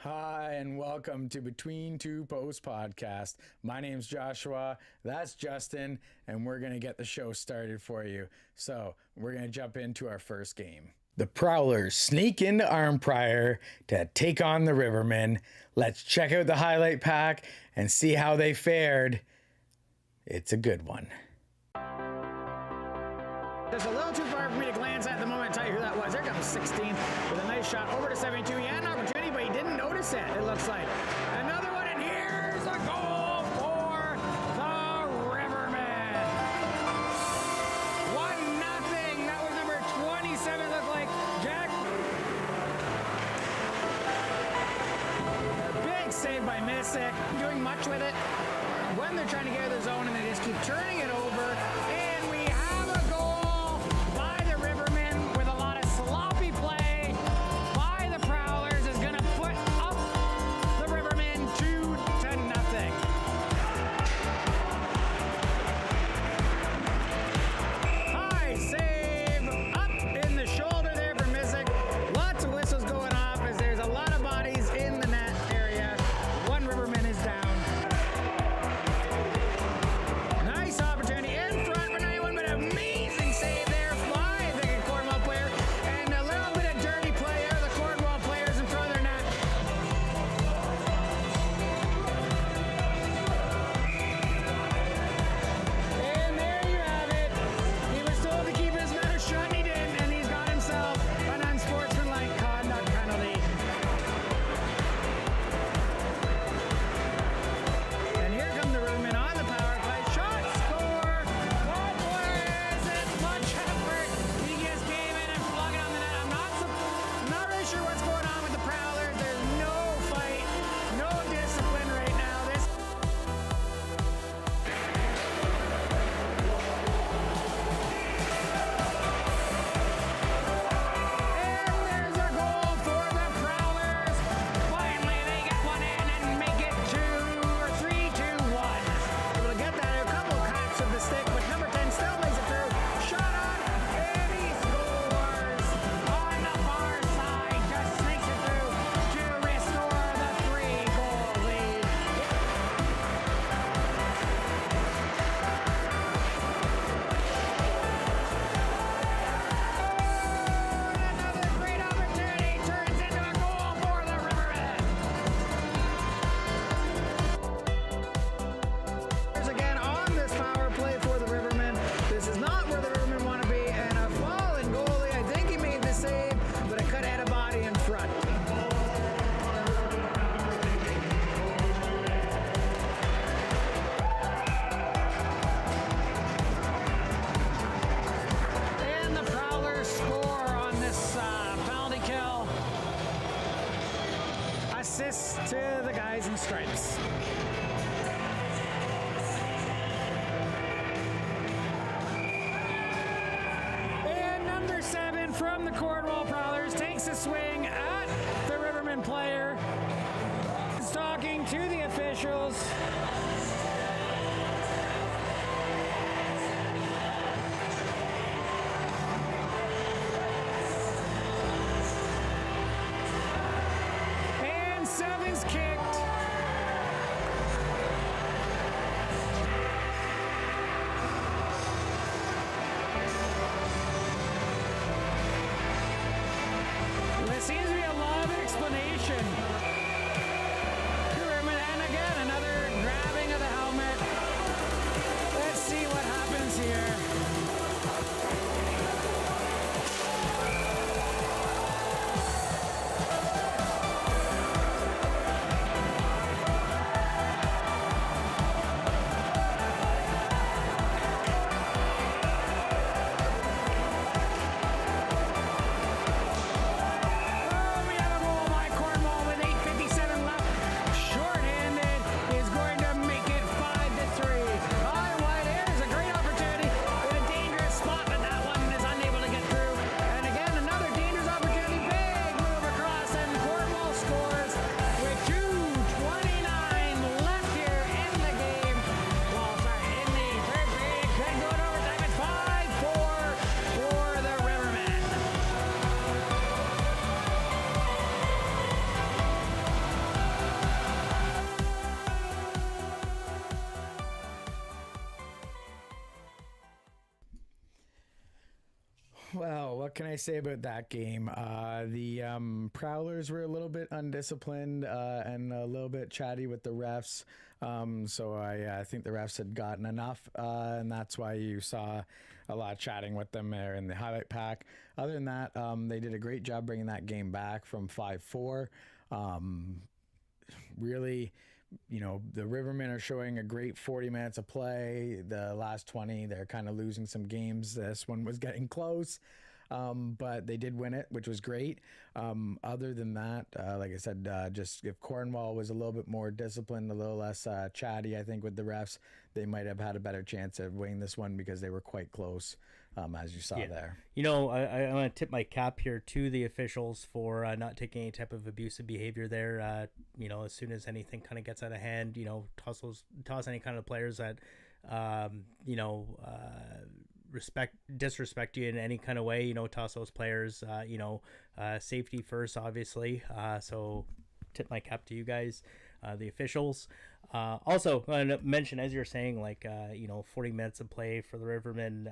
Hi, and welcome to Between Two Posts podcast. My name's Joshua, that's Justin, and we're going to get the show started for you. So we're going to jump into our first game. The Prowlers sneak into Arnprior to take on the Rivermen. Let's check out the highlight pack and see how they fared. It's a good one. Just a little too far for me to glance at the moment. Tell you who that was. There comes 16 with a nice shot over to 72. He had an opportunity, but he didn't notice it. It looks like another one, and here's a goal for the Rivermen. 1-0. That was number 27. Looked like Jack. A big save by Missick. Doing much with it when they're trying to get out of the zone, and they just keep turning it over. And we have a goal by the Rivermen with a lot of sloppy play by the Prowlers is going to put up the Rivermen 2-0. High save up in the shoulder there for Missick. Lots of whistles going off as there's a lot of bodies in the net area. One Riverman is down. Nice opportunity in front for 91, but amazing save there by the Cornwall player, and a little bit of dirty play out of the Cornwall players in front of their net. And there you have it. He was told to keep his mouth shut, and he didn't, and he's got himself an unsportsmanlike conduct penalty. And here come the Rivermen on the power play. Shot, score. That wasn't much effort. He just came in and flung it on the net. I'm not really sure what's going on with the Prowlers. There's no fight, no discipline right now. And there's a goal for the Prowlers. Finally, they get one in and make it 3-2-1. Able to get that a couple cracks of the stick, but number 10 still makes it through. Shot on, and he scores on the far side. Just sneaks it through to restore the 3-goal lead. Another great opportunity turns into a goal for the Rivermen. Again on this power play for the Rivermen. This is not where the Rivermen want to be, and a fallen goalie. I think he made the save, but it could have had a body in front. And the Prowlers score on this penalty kill. Assist to the guys in stripes. And number 7 from the Cornwall Prowlers takes a swing at the Rivermen player. He's talking to the officials. And 7's kicked. There seems to be a lot of explanation. And again, another grabbing of the helmet. Let's see what happens here. Oh, we have a goal can I say about that game? The Prowlers were a little bit undisciplined and a little bit chatty with the refs. So I think the refs had gotten enough, and that's why you saw a lot of chatting with them there in the highlight pack. Other than that, they did a great job bringing that game back from 5-4. Really, the Rivermen are showing a great 40 minutes of play. The last 20, they're kind of losing some games. This one was getting close. But they did win it, which was great. Other than that, like I said, just if Cornwall was a little bit more disciplined, a little less chatty, I think with the refs, they might have had a better chance of winning this one because they were quite close, as you saw there. I want to tip my cap here to the officials for not taking any type of abusive behavior there. As soon as anything kind of gets out of hand, toss any kind of players that, disrespect you in any kind of way, toss those players, safety first, obviously. So tip my cap to you guys, the officials. Also, I want to mention, as you're saying, 40 minutes of play for the Rivermen.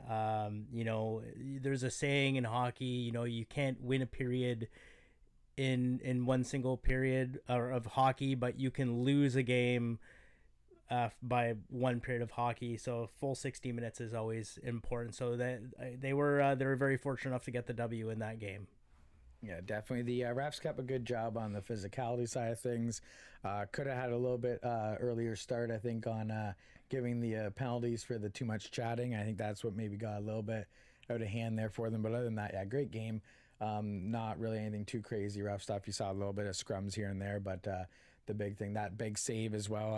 There's a saying in hockey, you can't win a period in one single period of hockey, but you can lose a game by one period of hockey. So full 60 minutes is always important. So that they were very fortunate enough to get the W in that game. Yeah, definitely. The refs kept a good job on the physicality side of things. Could have had a little bit earlier start, I think, on giving the penalties for the too much chatting. I think that's what maybe got a little bit out of hand there for them. But other than that, yeah, great game. Not really anything too crazy rough stuff. You saw a little bit of scrums here and there, but the big thing, that big save as well,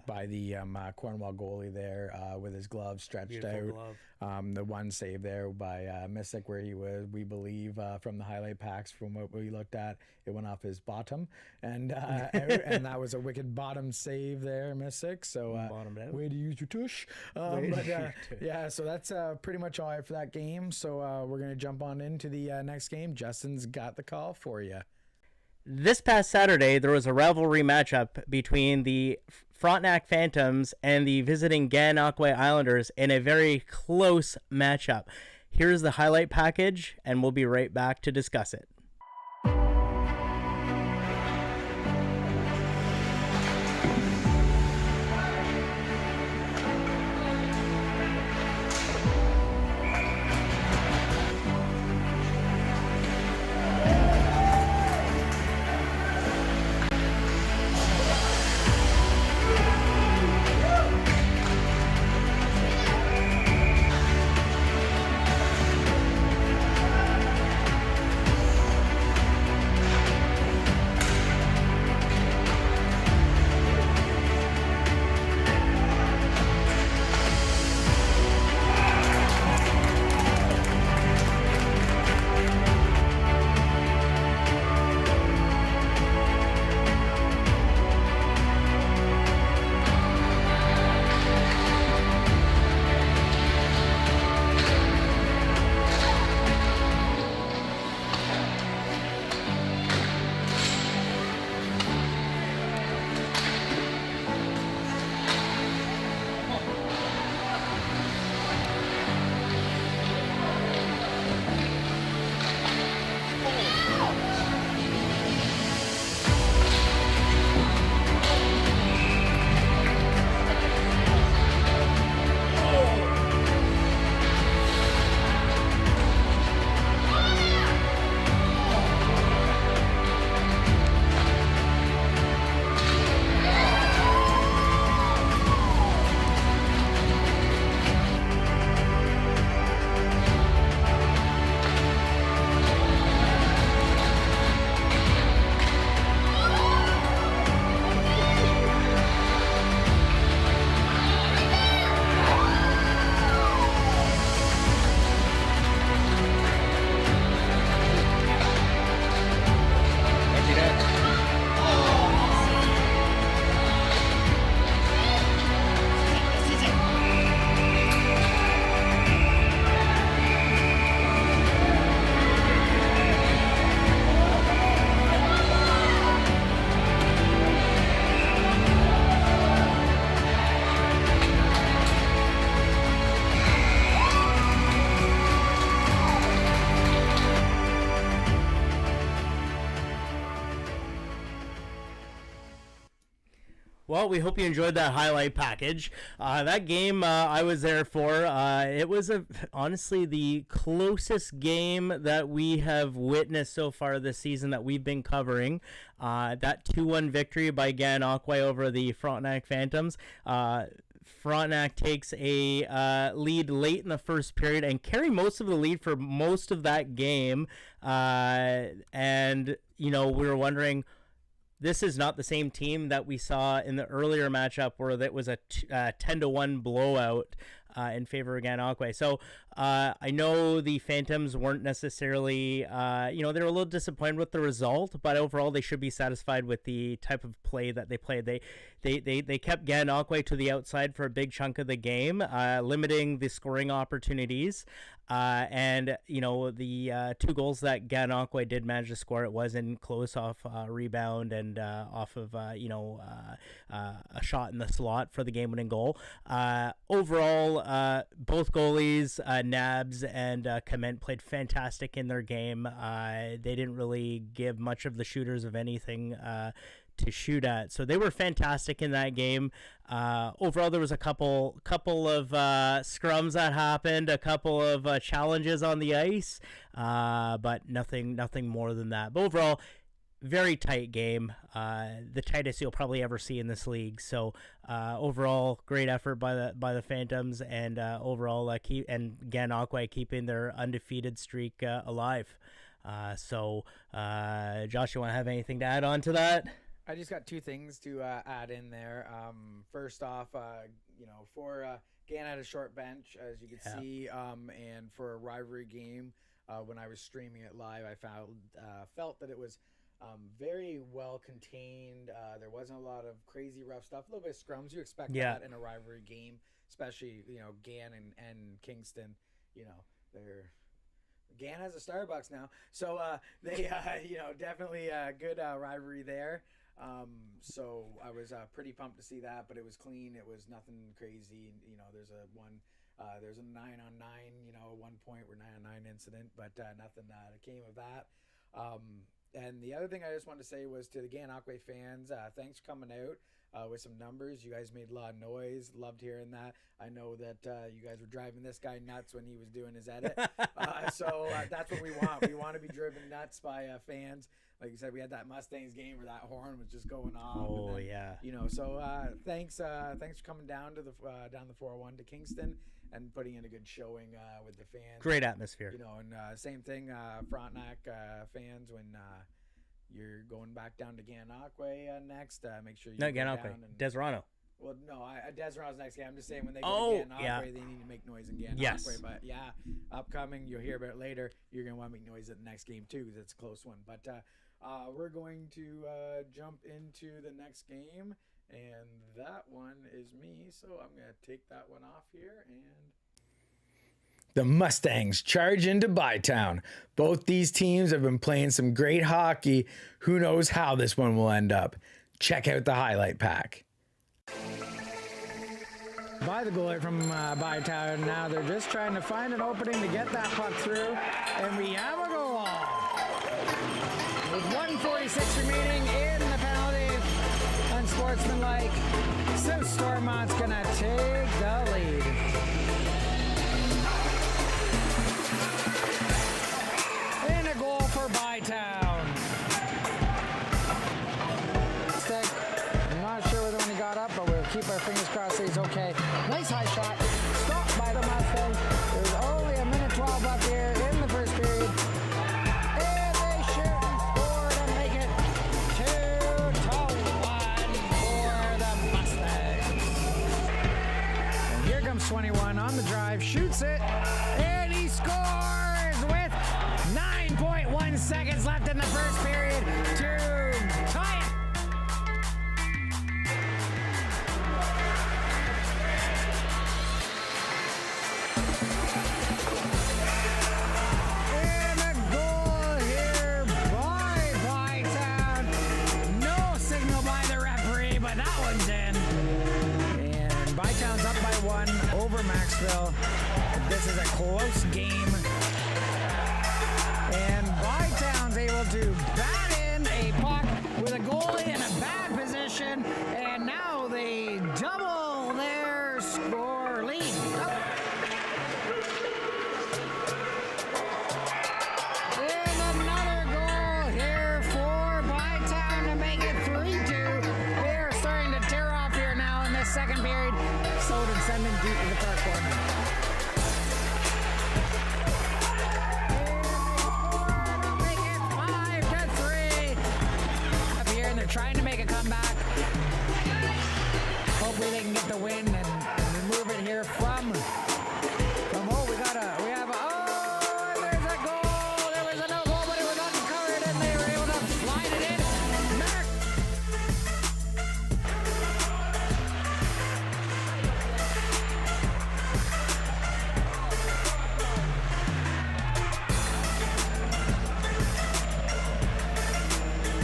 by the Cornwall goalie there with his glove stretched Beautiful out. Glove. The one save there by Missick, where he was, we believe, from the highlight packs, from what we looked at, it went off his bottom, and and that was a wicked bottom save there, Missick. So way to use your tush. Yeah, so that's pretty much all I have for that game. So we're gonna jump on into the next game. Justin's got the call for you. This past Saturday, there was a rivalry matchup between the Frontenac Phantoms and the visiting Gananoque Islanders in a very close matchup. Here's the highlight package, and we'll be right back to discuss it. Well, we hope you enjoyed that highlight package. That game I was there for. It was honestly the closest game that we have witnessed so far this season that we've been covering. That 2-1 victory by Gananoque over the Frontenac Phantoms. Frontenac takes a lead late in the first period and carry most of the lead for most of that game. And, we were wondering, this is not the same team that we saw in the earlier matchup where that was a 10-1 blowout in favor of Gananoque. So I know the Phantoms weren't necessarily, they were a little disappointed with the result, but overall they should be satisfied with the type of play that they played. They kept Gananoque to the outside for a big chunk of the game, limiting the scoring opportunities. And the 2 goals that Gananoque did manage to score, it was in close off rebound and off of a shot in the slot for the game-winning goal. Overall, both goalies, Nabs and Clement, played fantastic in their game. They didn't really give much of the shooters of anything to shoot at, so they were fantastic in that game. Overall, there was a couple of scrums that happened, a couple of challenges on the ice, but nothing more than that. But overall, very tight game, the tightest you'll probably ever see in this league. So overall, great effort by the Phantoms, and overall Gananoque keeping their undefeated streak alive. So Josh, you want to have anything to add on to that? I just got 2 things to add in there. First off, for Gan had a short bench, as you can see, and for a rivalry game, when I was streaming it live, I felt that it was very well contained. There wasn't a lot of crazy rough stuff. A little bit of scrums. You expect that in a rivalry game, especially Gan and Kingston. Gan has a Starbucks now, so they definitely a good rivalry there. So I was pretty pumped to see that, but it was clean. It was nothing crazy. There's a 9-on-9, at one point we're 9-on-9 incident, but nothing came of that. And the other thing I just wanted to say was to the Gananoque fans, thanks for coming out with some numbers. You guys made a lot of noise. Loved hearing that. I know that you guys were driving this guy nuts when he was doing his edit. So that's what we want. We want to be driven nuts by fans. Like you said, we had that Mustangs game where that horn was just going off. Oh, then, yeah. So thanks for coming down to down the 401 to Kingston and putting in a good showing with the fans. Great atmosphere. And same thing, Frontenac fans, when you're going back down to Gananoque next, make sure you go down and Deserano. Well, no, Deserano's next game. I'm just saying when they go to Gananoque, they need to make noise in Gananoque. Yes. But yeah, upcoming, you'll hear about it later. You're going to want to make noise at the next game too, because it's a close one. But we're going to jump into the next game, and that one is me. So I'm going to take that one off here. And the Mustangs charge into Bytown. Both these teams have been playing some great hockey. Who knows how this one will end up? Check out the highlight pack. By the goalie from Bytown. Now they're just trying to find an opening to get that puck through, and we have a goal. With 1:46 remaining in the penalty, unsportsmanlike, so Stormont's gonna take the lead. And a goal for Bytown. I'm not sure whether when he got up, but we'll keep our fingers crossed that he's okay. Nice high shot. Stopped by the Mustangs. There's only a minute 12 left here in the first period. And they shoot and score to make it 2-1 for the Mustangs. And here comes 21 on the drive. Shoots it. And he scores with 9.1 seconds left in the first period to tie it. Over Maxville. This is a close game. And Bytown's able to bat in a puck send him deep in the far corner. Make it 5-3. Up here, and they're trying to make a comeback. Hopefully they can get the win and remove it here from we have and there's a goal. There was a no goal, but it was uncovered, and they were able to slide it in. Mark.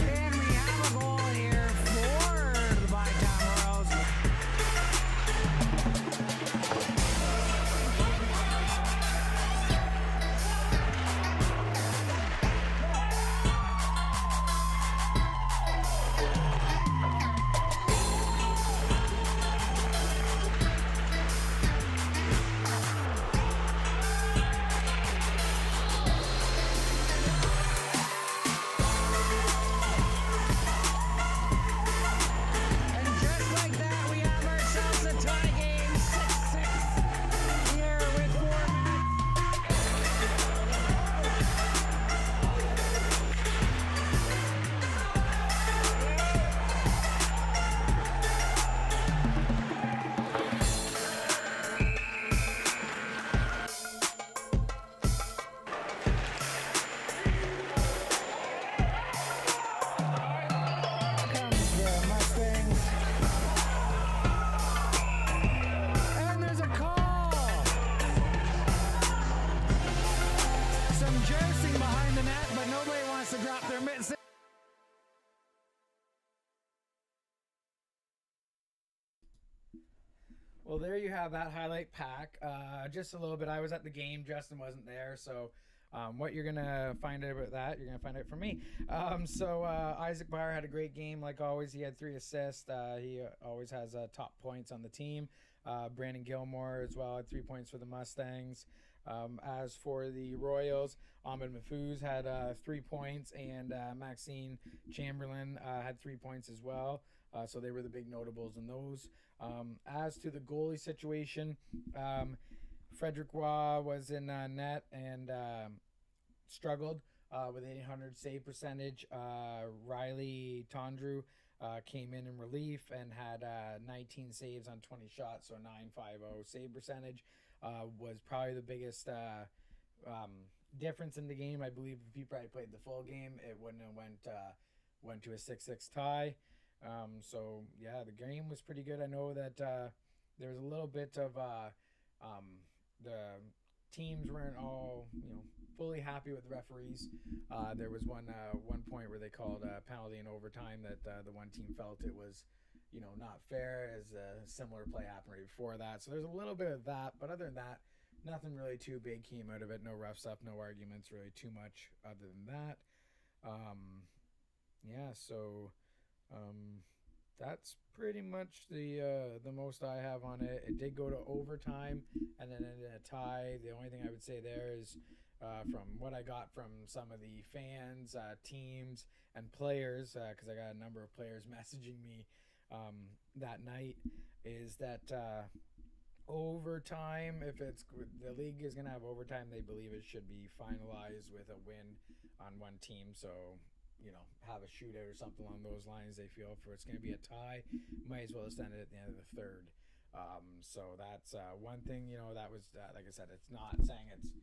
And we have a goal here for the Bytown Royals. And just like that, we have ourselves a tie game, 6-6 here with 4 minutes. Comes the Mustangs. And there's a call. Some jousting behind the net, but nobody wants to drop their mitts. Well, there you have that highlight pack. Just a little bit. I was at the game. Justin wasn't there, so what you're gonna find out about that, you're gonna find out from me. Isaac Bauer had a great game, like always. He had 3 assists. He always has top points on the team. Brandon Gilmore as well had 3 points for the Mustangs. As for the Royals, Ahmed Mahfouz had 3 points, and Maxine Chamberlain had 3 points as well. So they were the big notables in those. As to the goalie situation, Frederick Waugh was in net and struggled with 800 save percentage. Riley Tondrew came in relief and had 19 saves on 20 shots, so 950 save percentage. Was probably the biggest difference in the game. I believe if he probably played the full game, it wouldn't have went to a 6-6 tie. So yeah, the game was pretty good. I know that there was a little bit of the teams weren't all fully happy with the referees. There was one point where they called a penalty in overtime that the one team felt it was not fair, as a similar play happened right before that. So there's a little bit of that, but other than that, nothing really too big came out of it. No rough stuff, no arguments really too much other than that. That's pretty much the most I have on it. It did go to overtime and then ended in a tie. The only thing I would say there is from what I got from some of the fans, teams, and players, because I got a number of players messaging me that night, is that overtime, if it's the league is going to have overtime, they believe it should be finalized with a win on one team. So have a shootout or something along those lines. They feel for it's going to be a tie, might as well extend it at the end of the third. So that's one thing. That was like I said, it's not saying it's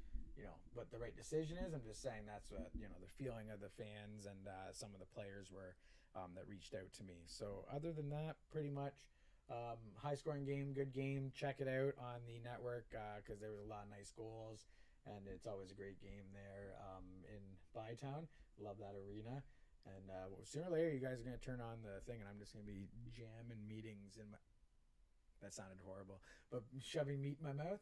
what the right decision is. I'm just saying that's what the feeling of the fans and some of the players were that reached out to me. So other than that, pretty much high scoring game, good game. Check it out on the network because there was a lot of nice goals, and it's always a great game there in Bytown. Love that arena. And sooner or later, you guys are going to turn on the thing, and I'm just going to be jamming meetings in my... That sounded horrible. But shoving meat in my mouth.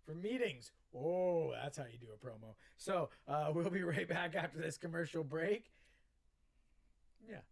For meetings. Oh, that's how you do a promo. So we'll be right back after this commercial break. Yeah.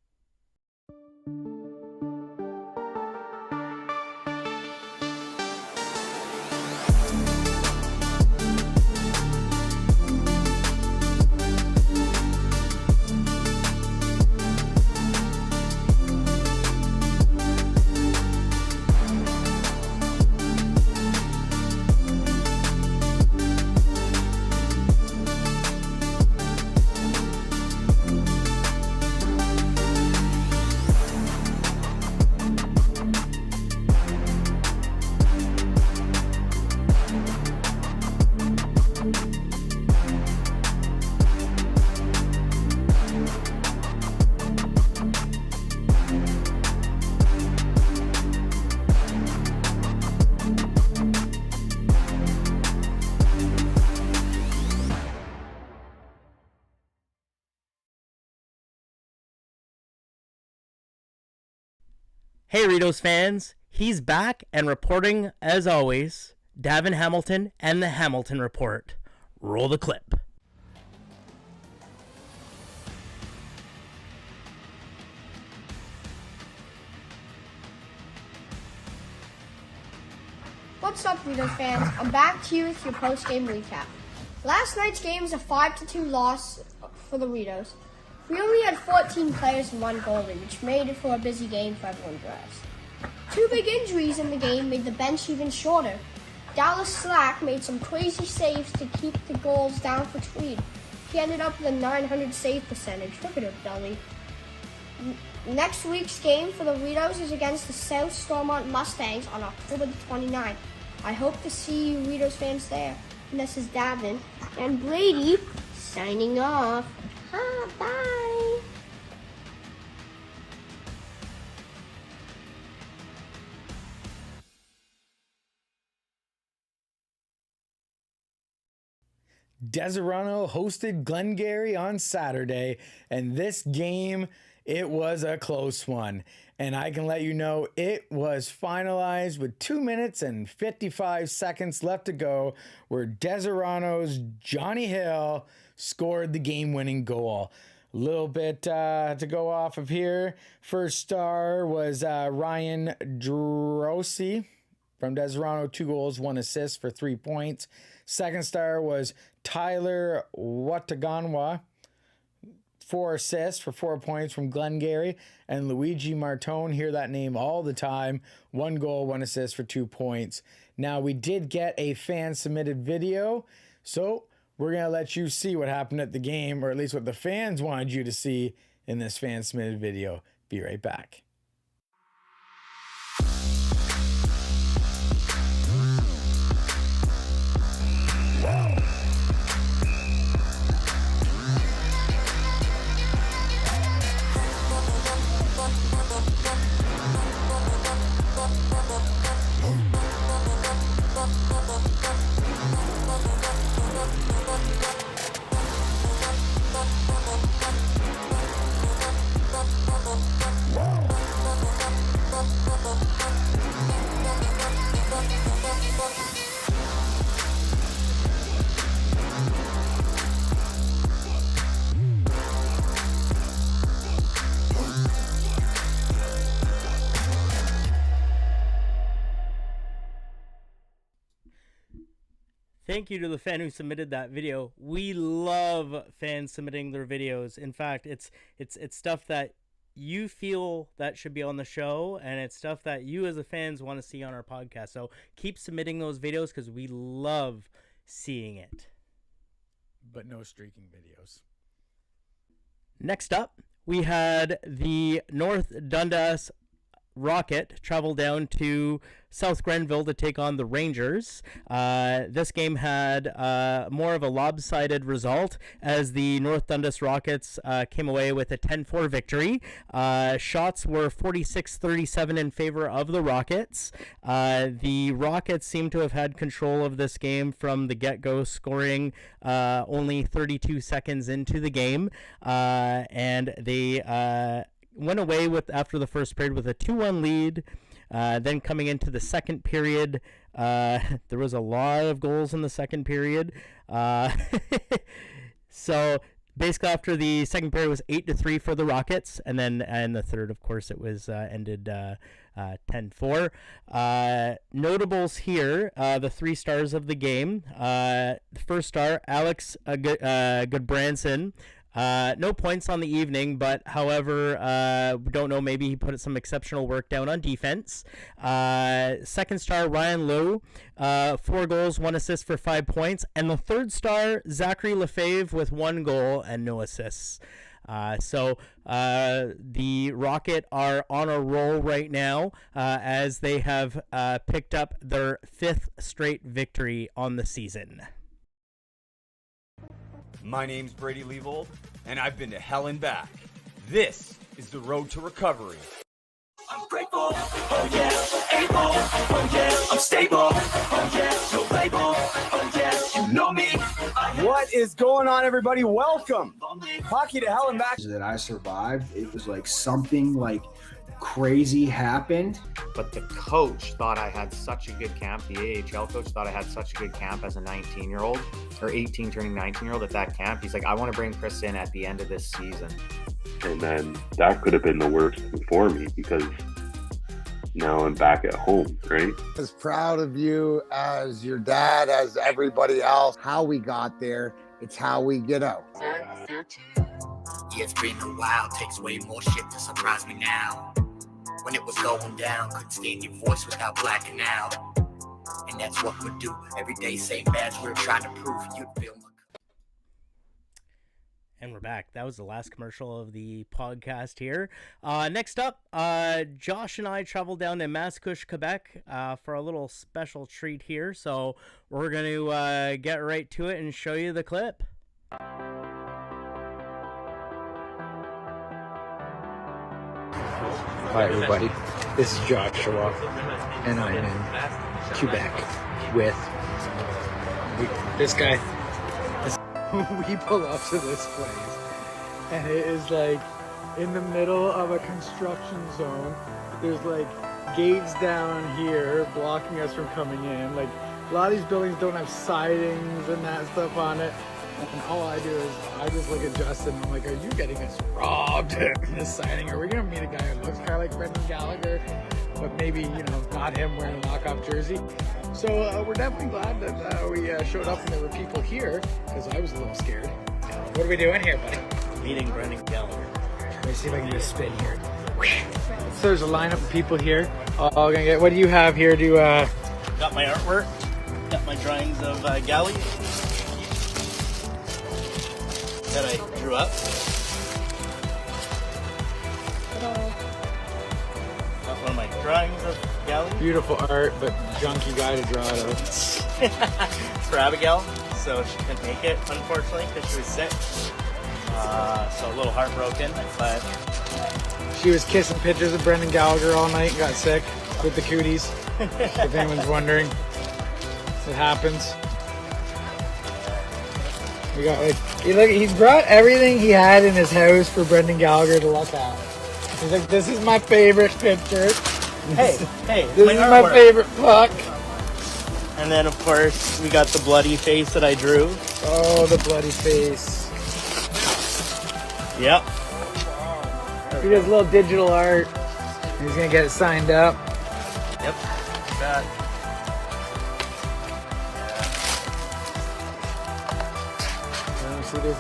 Hey, Ritos fans, he's back and reporting as always, Davin Hamilton and the Hamilton Report. Roll the clip. What's up, Ritos fans? I'm back to you with your post-game recap. Last night's game was a 5-2 loss for the Ritos. We only had 14 players and 1 goalie, which made it for a busy game for everyone's rest. 2 big injuries in the game made the bench even shorter. Dallas Slack made some crazy saves to keep the goals down for Tweed. He ended up with a 900 save percentage. Look at her belly. Next week's game for the Ritos is against the South Stormont Mustangs on October the 29th. I hope to see you Ritos fans there. And this is Davin and Brady signing off. Bye. Deserano hosted Glengarry on Saturday, and this game, it was a close one. And I can let you know it was finalized with 2 minutes and 55 seconds left to go, where Deserano's Johnny Hill scored the game-winning goal. A little bit to go off of here. First star was Ryan Drosy from Deserano, 2 goals, 1 assist for 3 points. Second star was Tyler Wataganwa, 4 assists for 4 points from Glengarry. And Luigi Martone, hear that name all the time, 1 goal, 1 assist for 2 points. Now, we did get a fan-submitted video, so we're going to let you see what happened at the game, or at least what the fans wanted you to see in this fan-submitted video. Be right back. Thank you to the fan who submitted that video. We love fans submitting their videos. In fact, it's stuff that you feel that should be on the show, and it's stuff that you as the fans want to see on our podcast. So keep submitting those videos because we love seeing it. But no streaking videos. Next up, we had the North Dundas Rocket travel down to South Grenville to take on the Rangers. This game had more of a lopsided result as the North Dundas Rockets came away with a 10-4 victory. Shots were 46-37 in favor of the Rockets. The Rockets seem to have had control of this game from the get-go, scoring only 32 seconds into the game. And they went away with after the first period with a 2-1 lead. Then coming into the second period, there was a lot of goals in the second period. So basically after the second period was 8-3 for the Rockets, and then in the third, of course, it was ended 10-4. Notables here, the 3 stars of the game. The first star, Alex Goodbranson. No points on the evening, but however, we don't know, maybe he put some exceptional work down on defense. Second star, Ryan Lowe, 4 goals, 1 assist for 5 points. And the third star, Zachary Lefebvre with 1 goal and no assists. So the Rocket are on a roll right now as they have picked up their 5th straight victory on the season. My name's Brady Leavold, and I've been to hell and back. This is the road to recovery. I'm grateful, oh yeah, able, oh yeah, I'm stable, oh yeah, no label, oh yeah, you know me. What is going on, everybody? Welcome. Hockey to Hell and Back. That I survived, it was like something like crazy happened. But the coach thought I had such a good camp. The AHL coach thought I had such a good camp as a 19-year-old or 18 turning 19-year-old at that camp. He's like, I want to bring Chris in at the end of this season. And then that could have been the worst thing for me because now I'm back at home, right? As proud of you as your dad, as everybody else. How we got there, it's how we get out. Yeah, it's been a while, takes way more shit to surprise me now. When it was going down, couldn't stand your voice without blacking out. And that's what we do. Every day, same badge, we're trying to prove you'd feel. And we're back. That was the last commercial of the podcast here. Next up, Josh and I traveled down to Mascouche, Quebec for a little special treat here. So we're going to get right to it and show you the clip. Hi everybody, this is Joshua, and I'm in Quebec with this guy. We pull up to this place, and it is like in the middle of a construction zone. There's like gates down here blocking us from coming in. Like a lot of these buildings don't have sidings and that stuff on it. And all I do is I just look at Justin. I'm like, are you getting us robbed in this signing? Are we gonna meet a guy who looks kind of like Brendan Gallagher, but maybe, you know, not him wearing a knockoff jersey? So we're definitely glad that we showed up and there were people here, because I was a little scared. What are we doing here, buddy? Meeting Brendan Gallagher. Let me see if I can do a spin here. So there's a lineup of people here. All gonna get. What do you have here? Got my artwork. Got my drawings of Galley that I drew up. Got one of my drawings of Galley. Beautiful art, but junky guy to draw it of. It's for Abigail, so she couldn't make it, unfortunately, because she was sick. So a little heartbroken, but She was kissing pictures of Brendan Gallagher all night and got sick with the cooties. If anyone's wondering, it happens. We got like, he's brought everything he had in his house for Brendan Gallagher to look at. He's like, this is my favorite picture. hey, This is my favorite puck. And then, of course, we got the bloody face that I drew. Oh, the bloody face. Yep. He does a little digital art. He's gonna get it signed up. Yep. That. Let me see, there's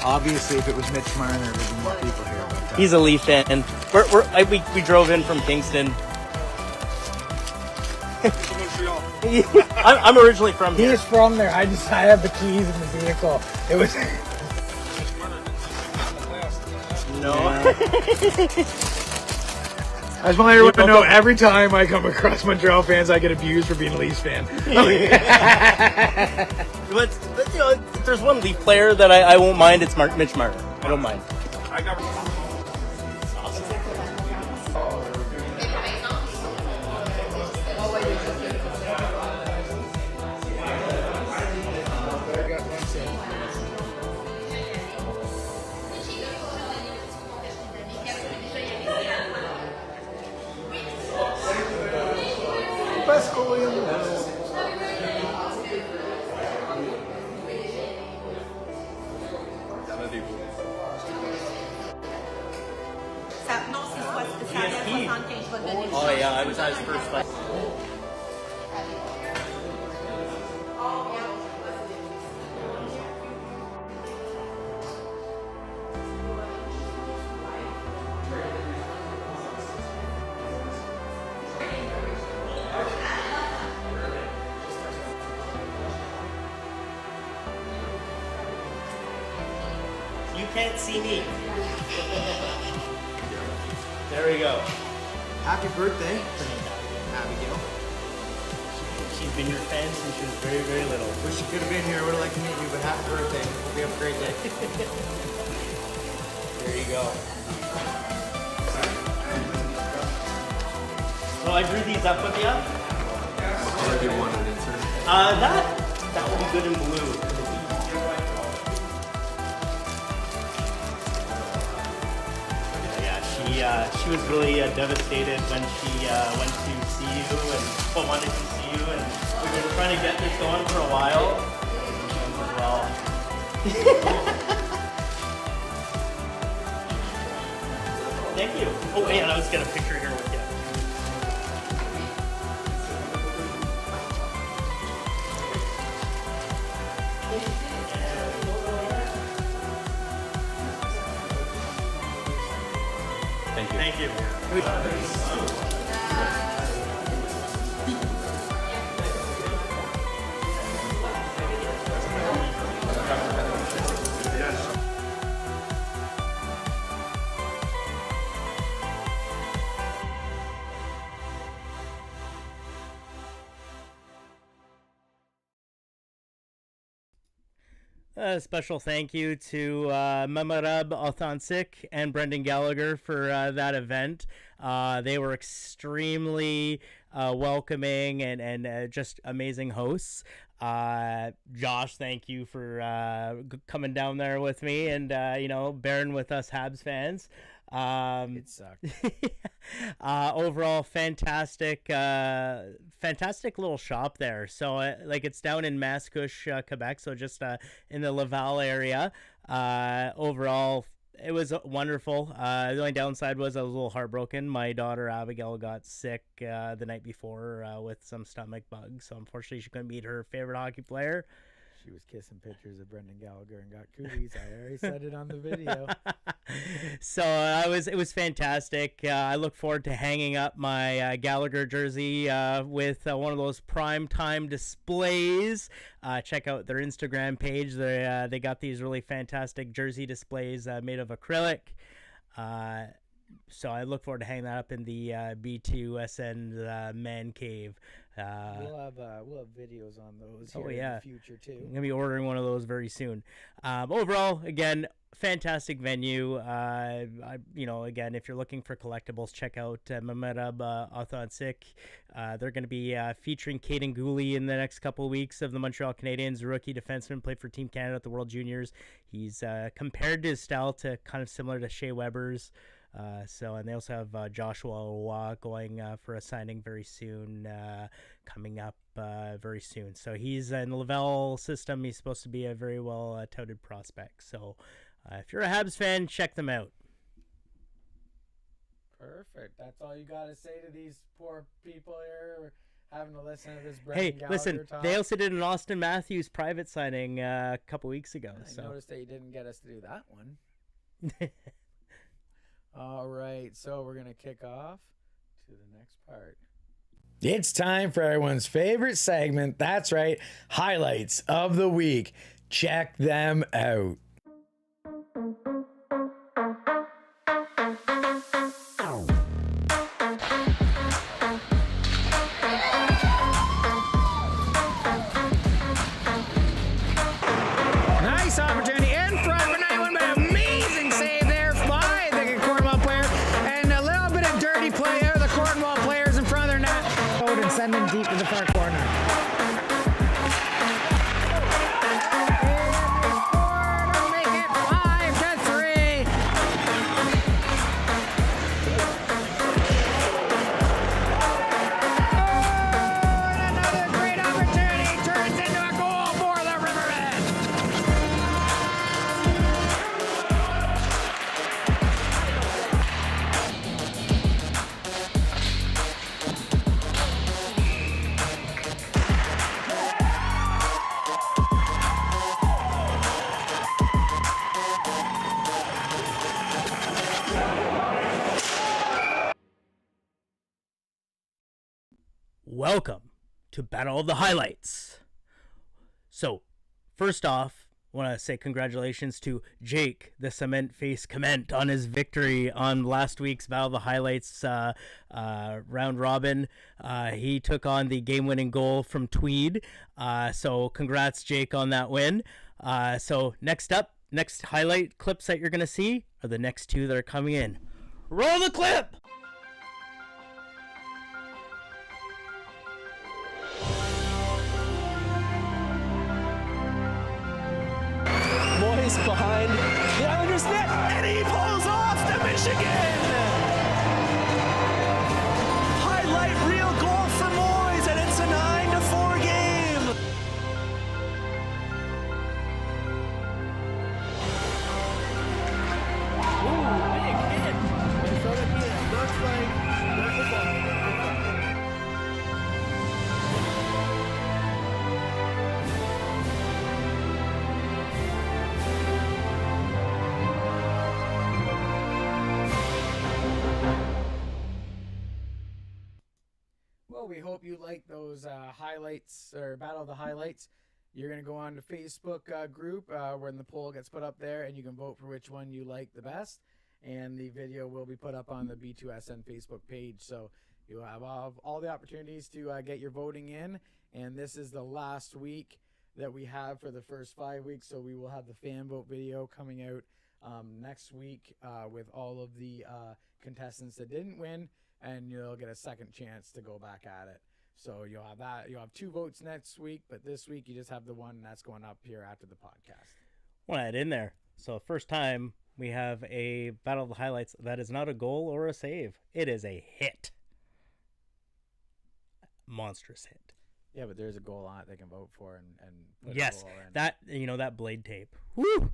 obviously, if it was Mitch Marner, there would be more people here. But, He's a Leaf fan. We drove in from Kingston. I'm originally from here. He's from there. I have the keys in the vehicle. It was. No. I just want everyone to know every time I come across Montreal fans, I get abused for being a Leafs fan. But you know, if there's one Leaf player that I won't mind, it's Mitch Marner. I don't mind. Best goalie in the world. Oh yeah, I was at his first fight. You can't see me. There we go. Happy birthday, Abigail. She's been your fan since she was very, very little. Wish you could have been here. I would have liked to meet you, but happy birthday. Hope you have a great day. There you go. So I drew these up with you. What do you want it insert? That will be good in blue. she was really devastated when she went to see you and wanted to see you, and we've been trying to get this going for a while. Well, thank you. Oh, and I was gonna picture here with you. Thank you. A special thank you to Mamarab Authentic and Brendan Gallagher for that event. They were extremely welcoming and just amazing hosts. Josh, thank you for coming down there with me and bearing with us Habs fans. It sucked. Overall, fantastic little shop there. So it's down in Mascouche, Quebec, so just in the Laval area. Overall, it was wonderful. The only downside was I was a little heartbroken. My daughter Abigail got sick the night before with some stomach bugs, so unfortunately she couldn't meet her favorite hockey player. She was kissing pictures of Brendan Gallagher and got cooties. I already said it on the video. So it was fantastic. I look forward to hanging up my Gallagher jersey with one of those prime time displays. Check out their Instagram page. They got these really fantastic jersey displays made of acrylic. So I look forward to hanging that up in the B2SN man cave. We'll have videos on those here in the future too. I'm gonna be ordering one of those very soon. Overall, again, fantastic venue. Again, if you're looking for collectibles, check out Mamarab Authentic. They're going to be featuring Caden Gooley in the next couple of weeks of the Montreal Canadiens. Rookie defenseman, played for Team Canada at the World Juniors. He's compared his style to kind of similar to Shea Weber's. And they also have Joshua Roy going for a signing very soon, coming up very soon. So he's in the Laval system. He's supposed to be a very well touted prospect. So if you're a Habs fan, check them out. Perfect. That's all you got to say to these poor people here having to listen to this Brendan Gallagher listen, talk. they also did an Austin Matthews private signing a couple weeks ago. I noticed that you didn't get us to do that one. All right, so we're going to kick off to the next part. It's time for everyone's favorite segment. That's right, highlights of the week. Check them out. Nice opportunity in front for 91, but amazing save there by the Cornwall player, and a little bit of dirty play there. The Cornwall players in front of their net. And send them deep to the far corner. Welcome to Battle of the Highlights. So, first off, I want to say congratulations to Jake, the Cement Face Comment, on his victory on last week's Battle of the Highlights round robin. He took on the game-winning goal from Tweed. So, congrats, Jake, on that win. So, next highlight clips that you're going to see are the next two that are coming in. Roll the clip! Moyes behind the Islanders net, and he pulls off the Michigan! we hope you like those highlights or Battle of the Highlights. You're going to go on to Facebook group when the poll gets put up there, and you can vote for which one you like the best. And the video will be put up on the B2SN Facebook page. So you'll have all the opportunities to get your voting in. And this is the last week that we have for the first 5 weeks. So we will have the fan vote video coming out next week with all of the contestants that didn't win. And you'll get a second chance to go back at it. So you'll have that. You'll have 2 votes next week, but this week you just have the one, and that's going up here after the podcast. Want to add in there. So first time we have a Battle of the Highlights that is not a goal or a save. It is a hit. Monstrous hit. Yeah, but there's a goal on it they can vote for and put yes, a goal in. that that blade tape. Woo!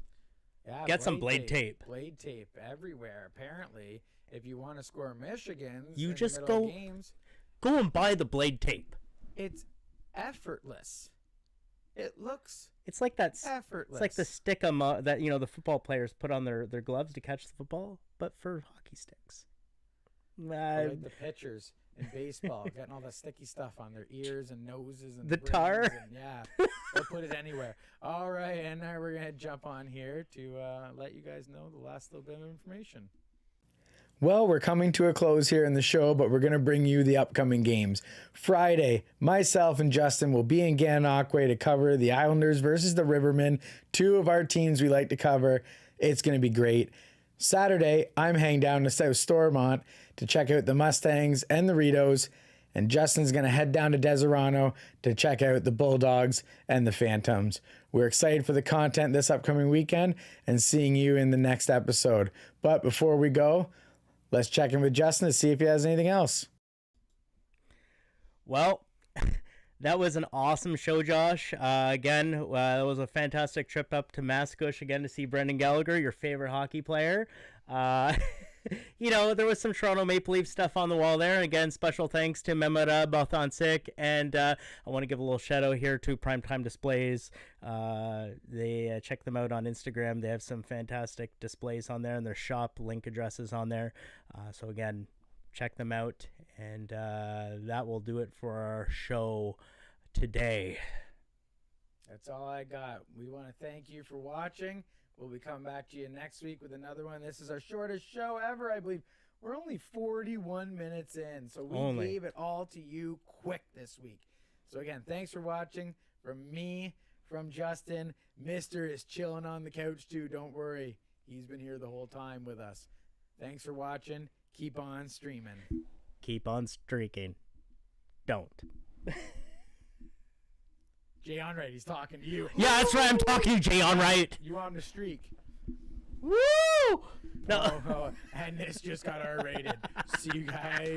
Yeah, get some blade tape. Blade tape everywhere. Apparently, if you want to score Michigan's, you in just the middle of games, go and buy the blade tape. It's effortless. It looks. It's like that. Effortless. It's like the stickum that the football players put on their gloves to catch the football, but for hockey sticks. Like the pitchers in baseball, getting all the sticky stuff on their ears and noses and the tar. And, yeah, they'll put it anywhere. All right, and now we're gonna jump on here to let you guys know the last little bit of information. Well, we're coming to a close here in the show, but we're going to bring you the upcoming games. Friday, myself and Justin will be in Gananoque to cover the Islanders versus the Rivermen, 2 of our teams we like to cover. It's going to be great. Saturday, I'm heading down to South Stormont to check out the Mustangs and the Ritos, and Justin's going to head down to Deserano to check out the Bulldogs and the Phantoms. We're excited for the content this upcoming weekend and seeing you in the next episode. But before we go, let's check in with Justin to see if he has anything else. Well, that was an awesome show, Josh. Again, it was a fantastic trip up to Mascouche again to see Brendan Gallagher, your favorite hockey player. There was some Toronto Maple Leaf stuff on the wall there. And again, special thanks to Memara Balthansik. And I want to give a little shout out here to Primetime Displays. They check them out on Instagram. They have some fantastic displays on there, and their shop link addresses on there. So again, check them out. And that will do it for our show today. That's all I got. We want to thank you for watching. We'll be coming back to you next week with another one. This is our shortest show ever, I believe. We're only 41 minutes in, so we gave it all to you quick this week. So again, thanks for watching. From me, from Justin, Mister is chilling on the couch too. Don't worry. He's been here the whole time with us. Thanks for watching. Keep on streaming. Keep on streaking. Don't. Jay Onright, he's talking to you. Yeah, that's right. I'm talking to Jay Onright. You want him to streak. Woo! No. And this just got R-rated. See you guys.